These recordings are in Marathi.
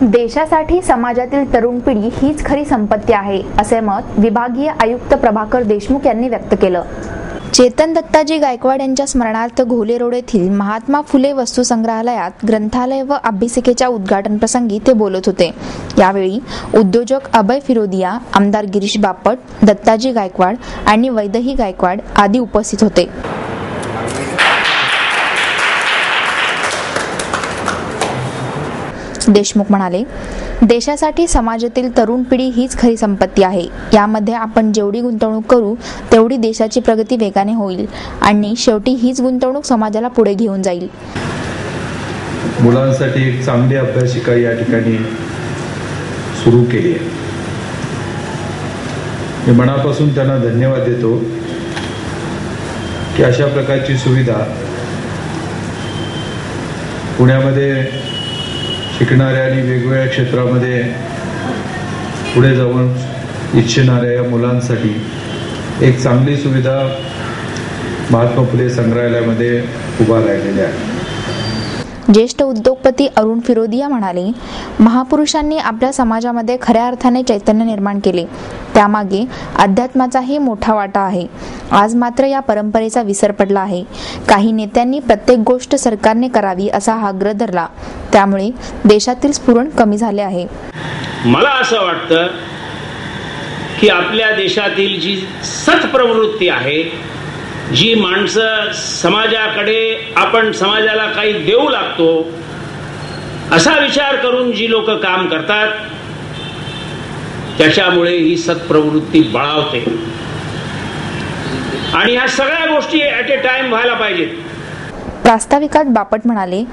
देशासाठी समाजातील तरुण पिढी हीच खरी संपत्ती आहे, असे मत विभागीय आयुक्त प्रभाकर देशमुख यांनी व्यक्त केलं। चेतन दत्ताजी गायकवाड यांच्या स्मरणार्थ घोले रोड येथील महात्मा फुले वस्तू संग्रहालयात ग्रंथालय व अभ्यासिकेच्या उद्घाटन प्रसंगी ते बोलत होते। यावेळी उद्योजक अभय फिरोदिया, आमदार गिरीश बापट, दत्ताजी गायकवाड आणि वैदेही गायकवाड आदी उपस्थित होते। देशमुख म्हणाले, देशासाठी समाजातील तरुण पिढी हीच खरी संपत्ती आहे। यामध्ये आपण जेवढी गुंतवणूक करू तेवढी देशाची प्रगती वेगाने होईल आणि शेवटी हीच गुंतवणूक समाजाला पुढे घेऊन जाईल। मुलांसाठी एक चांगली अभ्यासिका या ठिकाणी सुरू केली आहे। मी मनापासून त्यांना धन्यवाद देतो की अशा प्रकारची सुविधा पुण्यामध्ये शिकणाऱ्या आणि वेगवेगळ्या क्षेत्रामध्ये पुढे जाऊन इच्छिणाऱ्या या मुलांसाठी एक चांगली सुविधा महात्मा फुले संग्रहालयामध्ये उभा राहिलेली आहे। ज्येष्ठ उद्योगपती अरुण फिरोदिया म्हणाले, महापुरुषांनी आपल्या समाजामध्ये खऱ्या अर्थाने चैतन्य निर्माण केले, त्यामागे अध्यात्माचाही मोठा वाटा आहे। आज मात्र या परंपरेचा विसर पडला आहे। काही नेत्यांनी प्रत्येक गोष्ट सरकारने करावी असा आग्रह धरला, त्यामुळे देशातील स्फुरण कमी झाले आहे। मला असं वाटतं की आपल्या देशातील जी सत्प्रवृत्ती आहे, जी माणसं समाजाकडे आपण समाजाला काही देऊ लागतो असा विचार करून जी लोक काम करतात, त्याच्यामुळे ही सत्प्रवृत्ती बळावते आणि ह्या सगळ्या गोष्टी ॲट ए टाइम व्हायला पाहिजेत। प्रास्ताविकात बापट म्हणाले,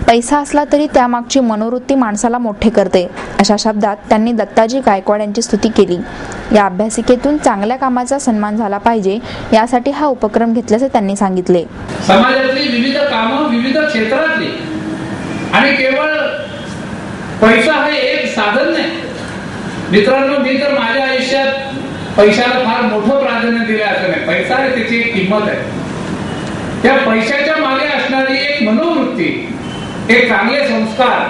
पैसा असला तरी त्यामागची मनोवृत्ती माणसाला मोठे करते। अशा शब्दात त्यांनी दत्ताजी गायकवाड यांची स्तुती केली। या अभ्यासिकेतून चांगल्या कामाचा सन्मान झाला पाहिजे, यासाठी हा उपक्रम घेतल्याचे त्यांनी सांगितले। समाजातली विविध कामं विविध क्षेत्रातली आणि केवळ पैसा हे एक साधन नाही। मित्रांनो, मी तर माझ्या आयुष्यात पैशाला फार मोठं प्राधान्य दिलं असं नाही। पैसा आहे त्याची एक किंमत आहे। त्या पैशाच्या मागे असणारी एक मनोवृत्ती, एक चांगले संस्कार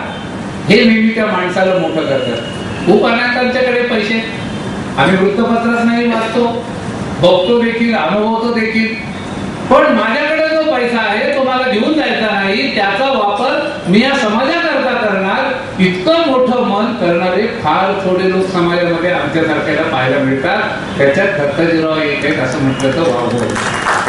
हे नेहमी त्या माणसाला मोठं करतात। खूप अनेकांच्याकडे पैसे, आम्ही वृत्तपत्रच नाही वाचतो, बघतो देखील, अनुभवतो देखील, पण माझ्याकडे जो पैसा आहे तो मला घेऊन जायचा नाही, त्याचा वापर मी या समाजाकरता करणार, इतकं मोठं मन करणारे फार थोडे लोक समाजामध्ये आमच्यासारख्याला पाहायला मिळतात। त्याच्यात दत्ताजीराव एक असं म्हटलं तर वाव.